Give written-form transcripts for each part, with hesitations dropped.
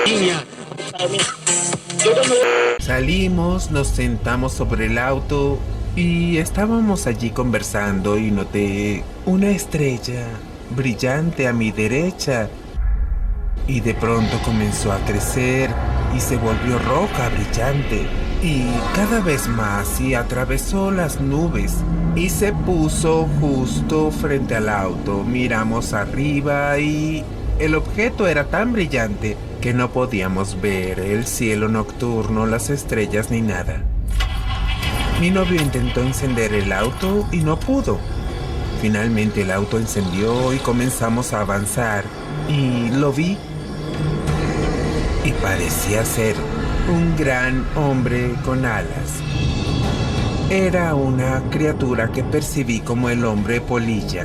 niña. Salimos, nos sentamos sobre el auto y estábamos allí conversando y noté una estrella brillante a mi derecha. Y de pronto comenzó a crecer y se volvió roja, brillante. Y cada vez más y atravesó las nubes y se puso justo frente al auto. Miramos arriba y el objeto era tan brillante que no podíamos ver el cielo nocturno, las estrellas ni nada. Mi novio intentó encender el auto y no pudo. Finalmente el auto encendió y comenzamos a avanzar y lo vi. Y parecía ser un gran hombre con alas. Era una criatura que percibí como el hombre polilla.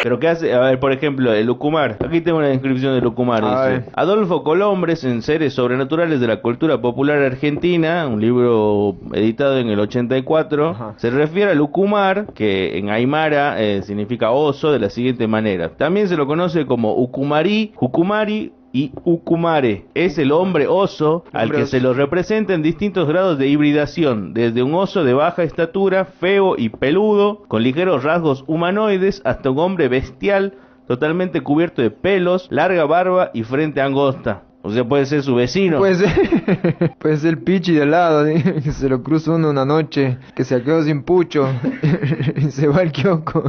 Pero ¿qué hace? A ver, por ejemplo, el Ucumar. Aquí tengo una descripción del Ucumar. Dice: Adolfo Colombres en Seres Sobrenaturales de la Cultura Popular Argentina, un libro editado en el 84. Ajá. Se refiere al Ucumar, que en Aymara significa oso, de la siguiente manera. También se lo conoce como Ucumarí, Jucumari y Ucumare. Es el hombre oso al que se lo representa en distintos grados de hibridación, desde un oso de baja estatura, feo y peludo, con ligeros rasgos humanoides, hasta un hombre bestial, totalmente cubierto de pelos, larga barba y frente angosta. O sea, puede ser su vecino. Puede ser el pichi de al lado, ¿sí? Que se lo cruza uno una noche, que se quedó sin pucho y se va al kiosco.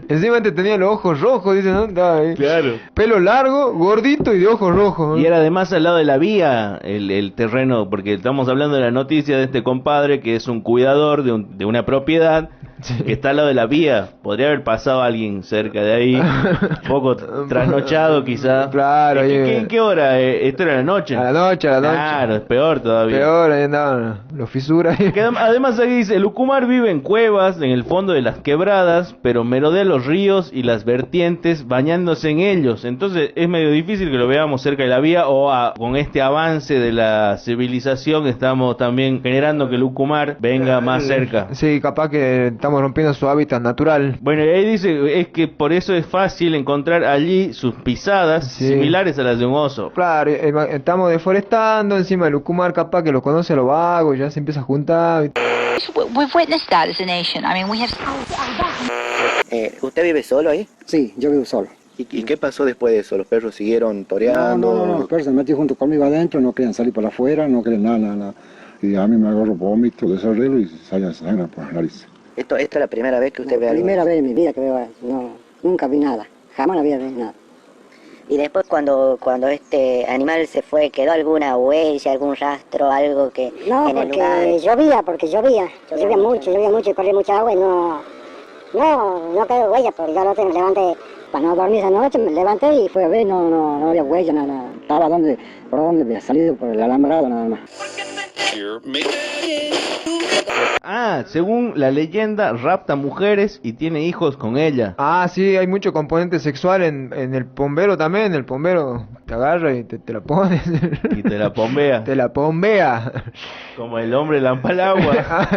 Encima te tenía los ojos rojos, dice, ¿no? Claro. Pelo largo, gordito y de ojos rojos. Y era además al lado de la vía el terreno, porque estamos hablando de la noticia de este compadre que es un cuidador de una propiedad. Sí. Que está al lado de la vía. Podría haber pasado alguien cerca de ahí, un poco trasnochado quizá. Claro. ¿En qué hora? Esto era la noche. A la noche. Claro, es peor todavía. Peor, ahí andaban los fisuras. Además aquí dice: el Ucumar vive en cuevas, en el fondo de las quebradas, pero merodea los ríos y las vertientes, bañándose en ellos. Entonces es medio difícil que lo veamos cerca de la vía, o con este avance de la civilización estamos también generando que el Ucumar venga más cerca. Sí, capaz que estamos rompiendo su hábitat natural. Bueno, y ahí dice, es que por eso es fácil encontrar allí sus pisadas, sí, similares a las de un oso. Claro, estamos deforestando, encima el Ucumar capaz que lo conoce a los vagos, ya se empieza a juntar. We've witnessed that as a nation. I mean, we have... ¿Usted vive solo ahí? Sí, yo vivo solo. ¿Y qué pasó después de eso? ¿Los perros siguieron toreando? No, los perros se metieron junto conmigo adentro, no querían salir por afuera, no querían nada. Y a mí me agarró vómito, desarreglo y salía sangre por la nariz. ¿Esto es la primera vez que usted ve algo? La primera vez en mi vida que veo, nunca vi nada, jamás había visto nada. Y después cuando este animal se fue, ¿quedó alguna huella, algún rastro, algo que no, en el lugar? Llovía mucho y corría mucha agua y no quedó huella, porque yo me levanté, para no dormir esa noche, me levanté y fui a ver, no había huella, nada, estaba por donde había salido, por el alambrado nada más. Según la leyenda, rapta mujeres y tiene hijos con ella. Sí, hay mucho componente sexual en el pombero también. El pombero te agarra y te la pone. Y te la pombea. Te la pombea. Como el hombre lampalagua.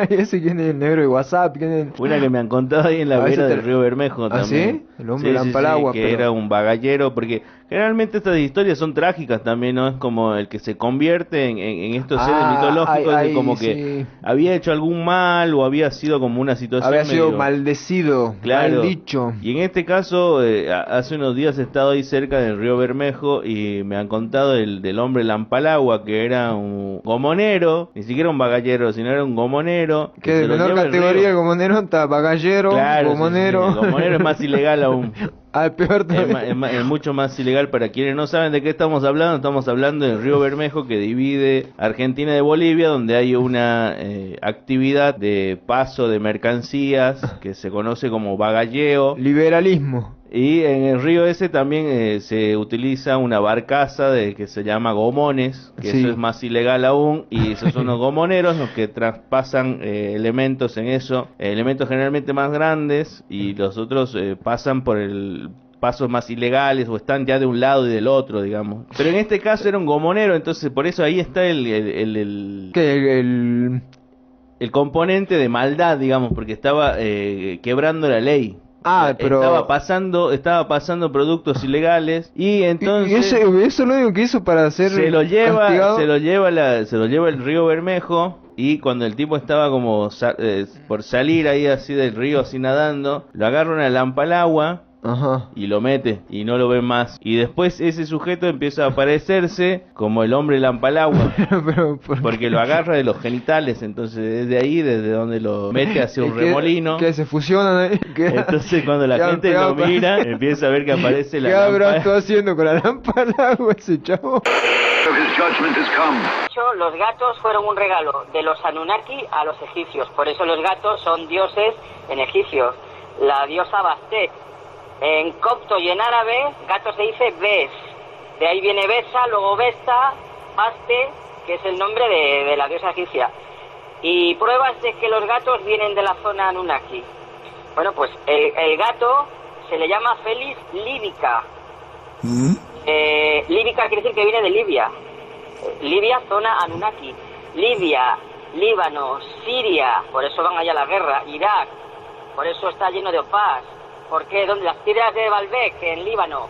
¿Y ese quién es? El negro de WhatsApp? ¿Quién es? Una que me han contado ahí en la vera del río Bermejo también. ¿Sí? El hombre lampalagua. Que era un bagallero, porque generalmente estas historias son trágicas también, ¿no? Es como el que se convierte en estos seres mitológicos, de como que había hecho algún mal o había sido como una situación había sido maldecido, claro, maldicho. Y en este caso, hace unos días he estado ahí cerca del río Bermejo y me han contado del hombre lampalagua, que era un gomonero, ni siquiera un bagallero, sino era un gomonero. Que de menor categoría el gomonero está bagallero, claro, gomonero. Sí, el gomonero es más ilegal aún. Peor es mucho más ilegal. Para quienes no saben de qué estamos hablando del río Bermejo, que divide Argentina de Bolivia, donde hay una actividad de paso de mercancías que se conoce como bagalleo. Liberalismo. Y en el río ese también se utiliza una barcaza que se llama gomones, que eso es más ilegal aún, y esos son los gomoneros los que traspasan elementos en eso, elementos generalmente más grandes, y los otros pasan por pasos más ilegales o están ya de un lado y del otro, digamos. Pero en este caso era un gomonero, entonces por eso ahí está el componente de maldad, digamos, porque estaba quebrando la ley. Pero estaba pasando productos ilegales y entonces ¿Y eso es lo único que hizo para ser se lo castigado? lleva el río Bermejo. Y cuando el tipo estaba como por salir ahí así del río, así nadando, lo agarra una lampa al agua. Ajá. Y lo mete y no lo ven más. Y después ese sujeto empieza a aparecerse como el hombre lampa al agua. Porque lo agarra de los genitales. Entonces desde ahí, desde donde lo mete hacia un remolino. Que se fusionan ahí. Entonces cuando la gente lo mira, empieza a ver que aparece la ¿Qué lámpara. habrá estado haciendo con la lámpara al agua ese chavo? Los gatos fueron un regalo de los Anunnaki a los egipcios. Por eso los gatos son dioses en egipcio. La diosa Bastet. En copto y en árabe, gato se dice Bes. De ahí viene Besa, luego Vesta, Baste, que es el nombre de la diosa egipcia. Y pruebas de que los gatos vienen de la zona Anunnaki. Bueno, pues el gato se le llama Felis líbica. Líbica quiere decir que viene de Libia. Libia, zona Anunnaki. Libia, Líbano, Siria, por eso van allá a la guerra. Irak, por eso está lleno de opás. Porque donde las piedras de Baalbek, en Líbano,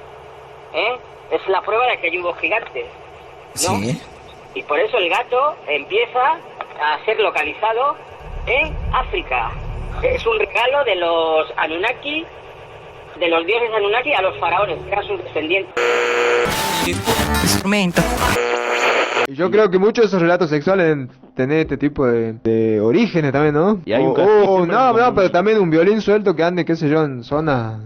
es la prueba de que hay hubo gigantes, ¿no? Sí. Y por eso el gato empieza a ser localizado en África. Es un regalo de los Anunnaki, de los dioses Anunnaki a los faraones, que eran sus descendientes. Instrumento. Yo creo que muchos de esos relatos sexuales deben tener este tipo de orígenes también, ¿no? Y hay un castigo, pero también un violín suelto que ande, qué sé yo, en zonas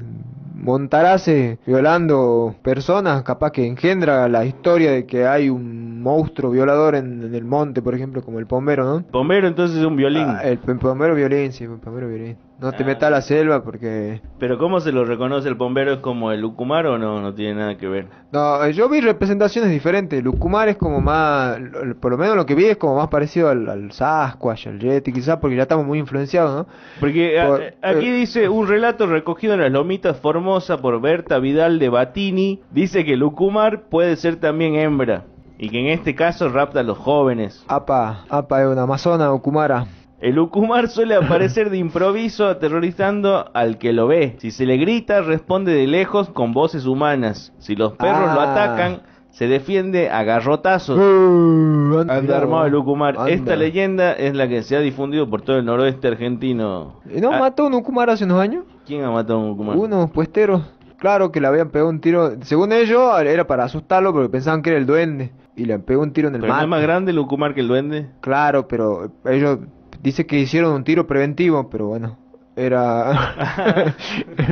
Montarazzi violando personas, capaz que engendra la historia de que hay un monstruo violador en el monte, por ejemplo, como el pombero, ¿no? Pombero entonces es un violín. El pombero violín, sí, el pombero violín. No te metas a la selva porque... Pero ¿cómo se lo reconoce el pombero? ¿Es como el Ucumar o no tiene nada que ver? No, yo vi representaciones diferentes. El Ucumar es como más, por lo menos lo que vi es como más parecido al Sasquatch, al Yeti, quizás porque ya estamos muy influenciados, ¿no? Porque aquí dice un relato recogido en las Lomitas Formosa por Berta Vidal de Batini. Dice que el Ucumar puede ser también hembra y que en este caso rapta a los jóvenes. Apa, es una amazona Ucumara. El Ucumar suele aparecer de improviso aterrorizando al que lo ve. Si se le grita, responde de lejos con voces humanas. Si los perros lo atacan, se defiende a garrotazos. Anda armado el Ucumar. Esta leyenda es la que se ha difundido por todo el noroeste argentino. ¿Y no mató un Ucumar hace unos años? ¿Quién ha matado a un Ucumar? Unos puesteros. Claro que le habían pegado un tiro. Según ellos, era para asustarlo porque pensaban que era el duende. Y le pegó un tiro en el mate. ¿Pero no es más grande el Ucumar que el duende? Claro, pero ellos... Dice que hicieron un tiro preventivo, pero bueno, era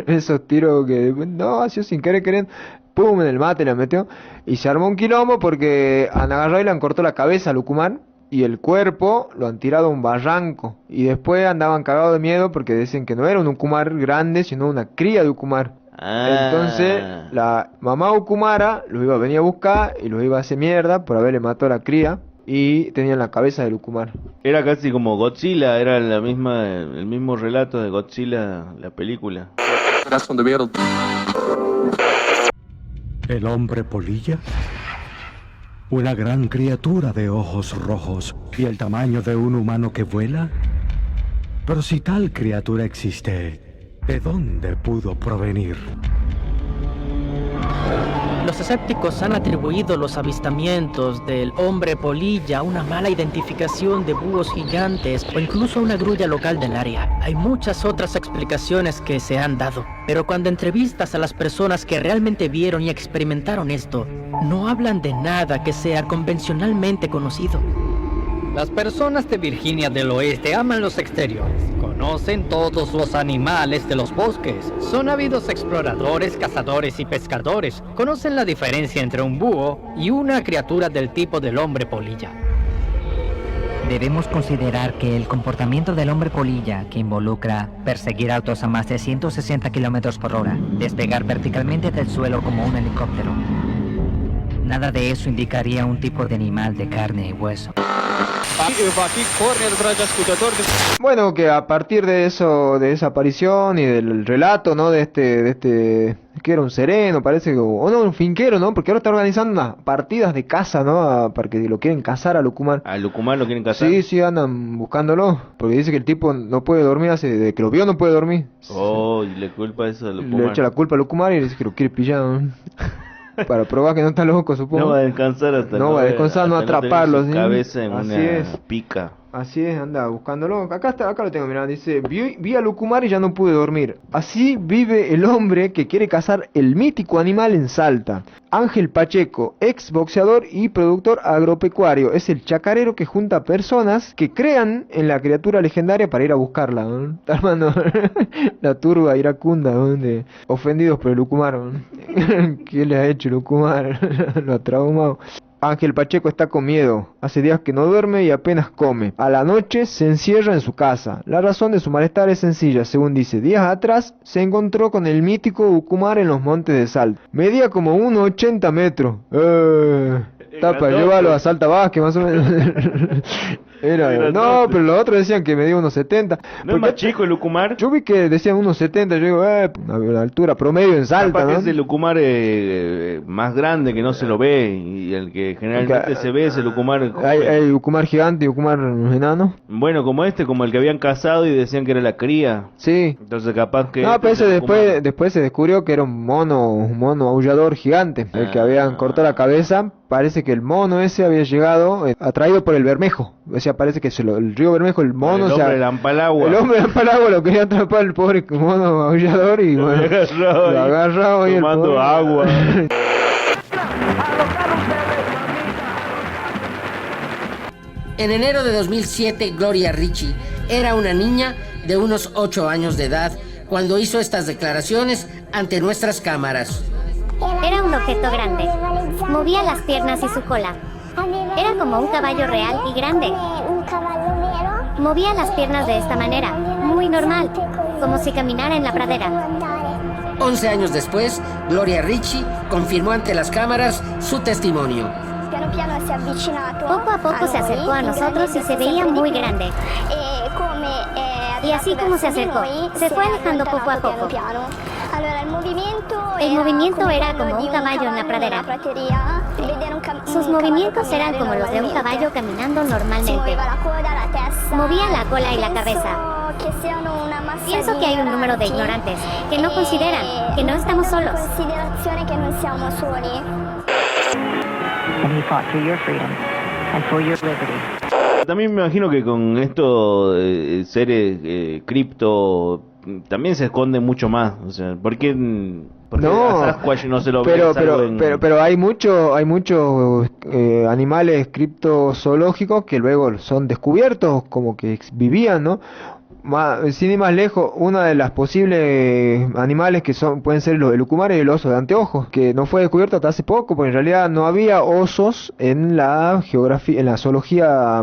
esos tiros que no, así sin querer queriendo, pum, en el mate la metió y se armó un quilombo porque han agarrado y le han cortado la cabeza al Ucumar y el cuerpo lo han tirado a un barranco y después andaban cagados de miedo porque dicen que no era un Ucumar grande, sino una cría de Ucumar. Entonces la mamá Ucumara los iba a venir a buscar y los iba a hacer mierda por haberle matado a la cría. Y tenían la cabeza del Ucumar. Era casi como Godzilla, era el mismo relato de Godzilla, la película. ¿El hombre polilla? ¿Una gran criatura de ojos rojos y el tamaño de un humano que vuela? Pero si tal criatura existe, ¿de dónde pudo provenir? Los escépticos han atribuido los avistamientos del hombre polilla a una mala identificación de búhos gigantes o incluso a una grulla local del área. Hay muchas otras explicaciones que se han dado, pero cuando entrevistas a las personas que realmente vieron y experimentaron esto, no hablan de nada que sea convencionalmente conocido. Las personas de Virginia del Oeste aman los exteriores, conocen todos los animales de los bosques, son ávidos exploradores, cazadores y pescadores, conocen la diferencia entre un búho y una criatura del tipo del hombre polilla. Debemos considerar que el comportamiento del hombre polilla, que involucra perseguir autos a más de 160 km por hora, despegar verticalmente del suelo como un helicóptero, nada de eso indicaría un tipo de animal de carne y hueso. Bueno, que a partir de eso, de esa aparición y del relato, ¿no? De este, que era un sereno, parece que, o no, un finquero, ¿no? Porque ahora está organizando unas partidas de caza, ¿no? Para que lo quieren cazar a Lucumar. ¿A Lucumar lo quieren cazar? Sí, andan buscándolo, porque dice que el tipo no puede dormir, de que lo vio no puede dormir. Oh, y le culpa eso a Lucumar. Le echa la culpa a Lucumar y le dice que lo quiere pillar, ¿no? Para probar que no está loco, supongo. No va a descansar hasta no va a descansar, no atraparlo, ¿sí? Cabeza en así una es. pica. Así es, anda buscándolo. Acá lo tengo, mirá, dice, vi a Lucumar y ya no pude dormir. Así vive el hombre que quiere cazar el mítico animal en Salta. Ángel Pacheco, ex boxeador y productor agropecuario, es el chacarero que junta personas que crean en la criatura legendaria para ir a buscarla, ¿no? Está armando la turba iracunda, ¿no? De ofendidos por el Lucumar, ¿no? ¿Qué le ha hecho Lucumar? Lo ha traumado. Ángel Pacheco está con miedo, hace días que no duerme y apenas come. A la noche se encierra en su casa. La razón de su malestar es sencilla, según dice. Días atrás se encontró con el mítico Lucumar en los montes de Salta. Medía como 1,80 metros. Está para llevarlo a Salta Vázquez, más o menos. No, pero los otros decían que medía 1,70. ¿No es más chico el Lucumar? Yo vi que decían 1,70, yo digo, a la altura promedio en Salta, capaz ¿no? que es el Lucumar más grande que no se lo ve, y el que generalmente se ve es el Lucumar. Hay Lucumar gigante y Lucumar enano. Bueno, como el que habían cazado y decían que era la cría. Sí. Entonces capaz que... No, pero ese después se descubrió que era un mono aullador gigante, el que habían cortado la cabeza. Parece que el mono ese había llegado atraído por el Bermejo. O sea, parece que el río Bermejo, el mono... El hombre de Lampalagua. El hombre de Lampalagua lo quería atrapar el pobre mono aullador y bueno, lo agarraba y tomando agua. En enero de 2007, Gloria Ricci era una niña de unos 8 años de edad cuando hizo estas declaraciones ante nuestras cámaras. Era un objeto grande. Movía las piernas y su cola. Era como un caballo real y grande. Movía las piernas de esta manera, muy normal, como si caminara en la pradera. 11 años después, Gloria Ricci confirmó ante las cámaras su testimonio. Poco a poco se acercó a nosotros y se veía muy grande. Y así como se acercó, se fue alejando poco a poco. El movimiento era como un caballo en la pradera. Sus movimientos eran como los de un caballo caminando normalmente. Movía la cola y la cabeza. Pienso que hay un número de ignorantes que no consideran que no estamos solos. También me imagino que con esto seres cripto también se esconde mucho más, o sea, porque a Sasquatch no se lo ve. Pero hay muchos animales criptozoológicos que luego son descubiertos como que vivían, ¿no? Sin ir más lejos, una de las posibles animales que pueden ser los Lucumar y el oso de anteojos, que no fue descubierto hasta hace poco, porque en realidad no había osos en la geografía, en la zoología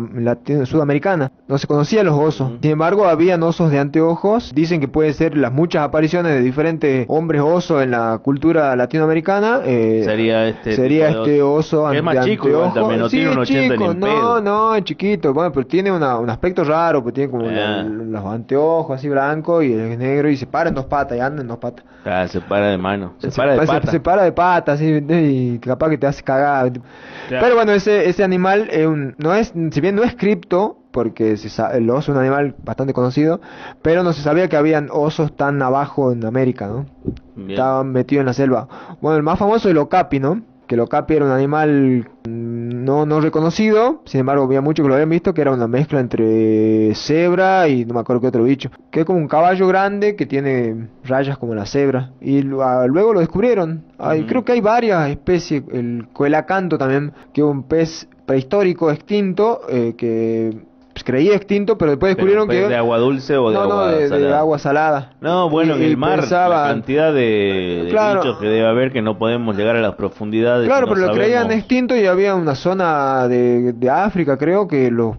sudamericana, no se conocían los osos. Sin embargo, habían osos de anteojos. Dicen que pueden ser las muchas apariciones de diferentes hombres osos en la cultura latinoamericana. Sería este oso es más chico, igual también, no tiene un 80 ni en pedo. No, es chiquito, bueno, pero tiene un aspecto raro, pues tiene como los anteojos así blancos y es negro y se para en dos patas y anda en dos patas. Se para de mano, se para de patas y capaz que te hace cagar. Claro. Pero bueno, ese animal si bien no es cripto, porque el oso es un animal bastante conocido, pero no se sabía que habían osos tan abajo en América, ¿no? Bien. Estaban metidos en la selva. Bueno, el más famoso es el okapi, ¿no? Que el okapi era un animal no reconocido, sin embargo había muchos que lo habían visto, que era una mezcla entre cebra y no me acuerdo qué otro bicho, que es como un caballo grande que tiene rayas como la cebra, y luego lo descubrieron. Creo que hay varias especies, el coelacanto también, que es un pez prehistórico extinto, que creía extinto, pero después descubrieron que... ¿De agua dulce o de agua salada? De agua salada. No, bueno, en el mar, la cantidad de bichos que debe haber que no podemos llegar a las profundidades. Claro, pero lo creían extinto y había una zona de África, creo, que lo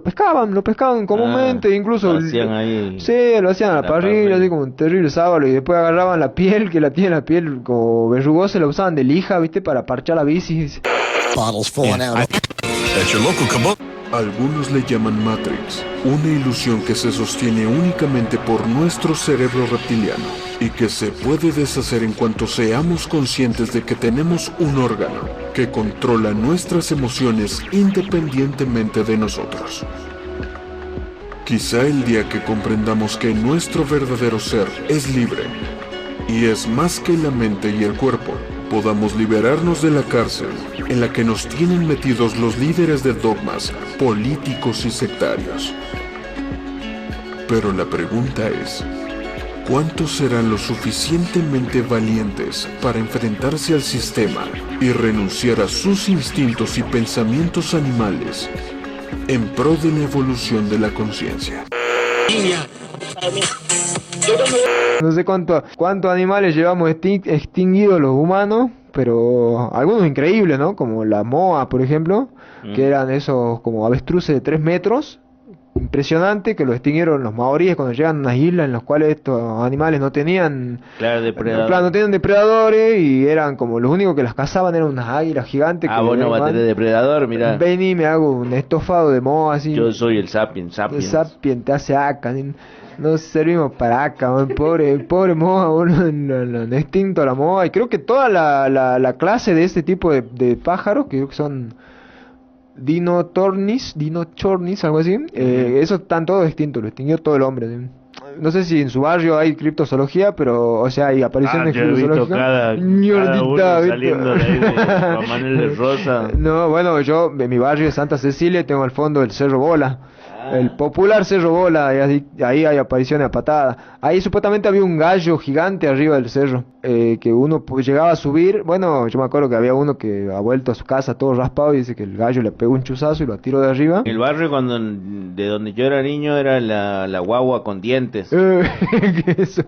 pescaban comúnmente, incluso... Lo hacían ahí... Sí, lo hacían a la parrilla, así como un terrible sábalo, y después agarraban la piel, que tiene la piel como verrugosa, la usaban de lija, ¿viste? Para parchar la bici. Algunos le llaman Matrix, una ilusión que se sostiene únicamente por nuestro cerebro reptiliano y que se puede deshacer en cuanto seamos conscientes de que tenemos un órgano que controla nuestras emociones independientemente de nosotros. Quizá el día que comprendamos que nuestro verdadero ser es libre y es más que la mente y el cuerpo, podamos liberarnos de la cárcel en la que nos tienen metidos los líderes de dogmas políticos y sectarios. Pero la pregunta es, ¿cuántos serán lo suficientemente valientes para enfrentarse al sistema y renunciar a sus instintos y pensamientos animales en pro de la evolución de la conciencia? No sé cuántos animales llevamos extinguidos los humanos, pero algunos increíbles, ¿no? Como la moa, por ejemplo, que eran esos como avestruces de 3 metros. Impresionante, que lo extinguieron los maoríes cuando llegan a unas islas en las cuales estos animales no tenían no tenían depredadores y eran como los únicos que las cazaban eran unas águilas gigantes. Vos no vas a tener depredador, mirá. Ven y me hago un estofado de moa así. Yo soy el sapien. El sapien te hace acá. No servimos para acá, pobre moa, lo extinto a la moa. Y creo que toda la clase de este tipo de pájaros, que creo que son dinochornis, algo así, esos están todos extintos, lo extinguió todo el hombre. ¿Sí? No sé si en su barrio hay criptozoología, pero, o sea, hay apariciones de criptozoología. Cada uno saliendo de ahí de Manuel de Rosa. No, bueno, yo en mi barrio de Santa Cecilia tengo al fondo el Cerro Bola. El popular Cerro Bola, y ahí hay apariciones a patada. Ahí supuestamente había un gallo gigante arriba del cerro, que uno llegaba a subir. Bueno, yo me acuerdo que había uno que ha vuelto a su casa todo raspado y dice que el gallo le pegó un chuzazo y lo tiró de arriba. El barrio de donde yo era niño era la guagua con dientes. ¿Qué es eso?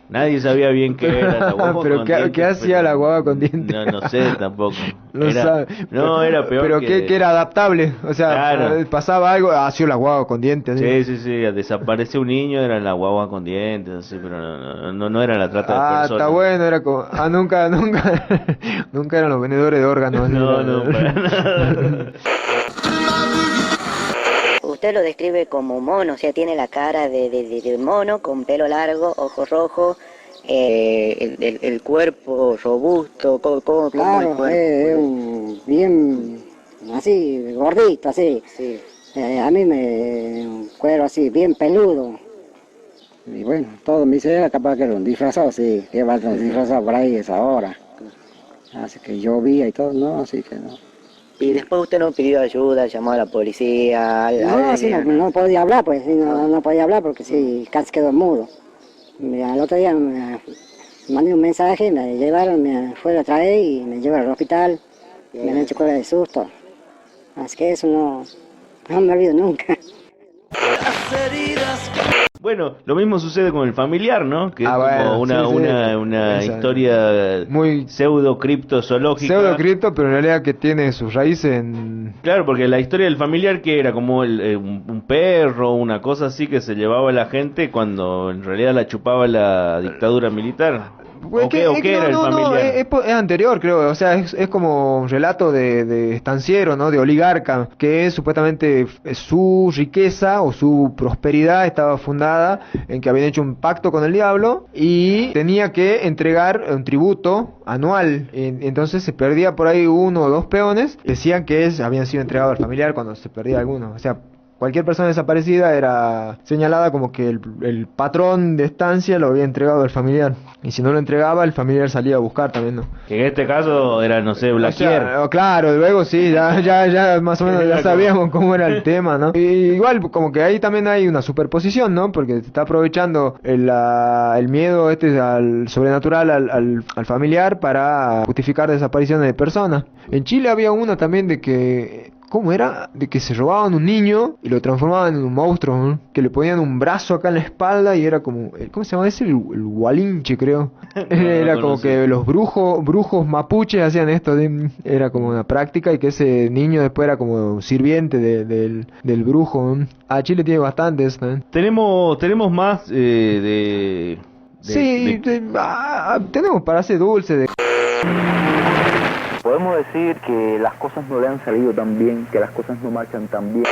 Nadie sabía bien qué era la guagua pero con dientes. ¿qué hacía la guagua con dientes? No sé tampoco. Era peor. Pero que era adaptable, o sea, claro. Pasaba algo, hacía la guagua con dientes. Sí, desaparece un niño, era la guagua con dientes, así, pero no era la trata de personas. Está bueno, era como, nunca eran los vendedores de órganos. No, para nada. Usted lo describe como mono, o sea, tiene la cara de mono, con pelo largo, ojos rojos, el cuerpo robusto, ¿cómo claro, bien así, gordito, así. Sí. A mí un cuero así, bien peludo. Y bueno, todo me dice, capaz que era un disfrazado, sí, que va a ser disfrazado por ahí esa hora. Así que llovía y todo, no, así que no. ¿Y después usted no pidió ayuda, llamó a la policía? No, sí, no podía hablar, pues, no podía hablar porque sí, casi quedó mudo. Al otro día me mandé un mensaje, me llevaron, me fueron a traer y me llevaron al hospital. Me han hecho cueva de susto. Así que eso no me olvido nunca. Bueno, lo mismo sucede con el familiar, ¿no? Que es como una historia muy pseudo criptozoológica. Pseudo cripto, pero en realidad que tiene sus raíces en... Claro, porque la historia del familiar que era como un perro, una cosa así que se llevaba a la gente cuando en realidad la chupaba la dictadura militar. ¿O qué era el familiar? Es anterior, creo. O sea, es como un relato de estanciero, ¿no? De oligarca, que supuestamente su riqueza o su prosperidad estaba fundada en que habían hecho un pacto con el diablo y tenía que entregar un tributo anual. Entonces se perdía por ahí 1 o 2 peones. Decían que habían sido entregados al familiar cuando se perdía alguno. O sea, cualquier persona desaparecida era señalada como que el patrón de estancia lo había entregado al familiar. Y si no lo entregaba, el familiar salía a buscar también, ¿no? Que en este caso era, no sé, Blaquier. O sea, claro, luego sí, ya más o menos ya sabíamos cómo era el tema, ¿no? Y igual, como que ahí también hay una superposición, ¿no? Porque se está aprovechando el miedo al sobrenatural al familiar para justificar desapariciones de personas. En Chile había una también de que... ¿Cómo era? De que se robaban un niño y lo transformaban en un monstruo, ¿no? Que le ponían un brazo acá en la espalda y era como... ¿Cómo se llama ese? El gualinche, creo. Era como que los brujos mapuches hacían esto. Era como una práctica y que ese niño después era como sirviente del brujo, ¿no? Chile tiene bastantes, ¿no? Tenemos más tenemos para hacer dulce de... Podemos decir que las cosas no le han salido tan bien, que las cosas no marchan tan bien.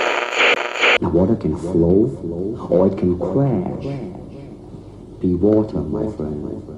The water can flow or it can crash. Be water, my friend.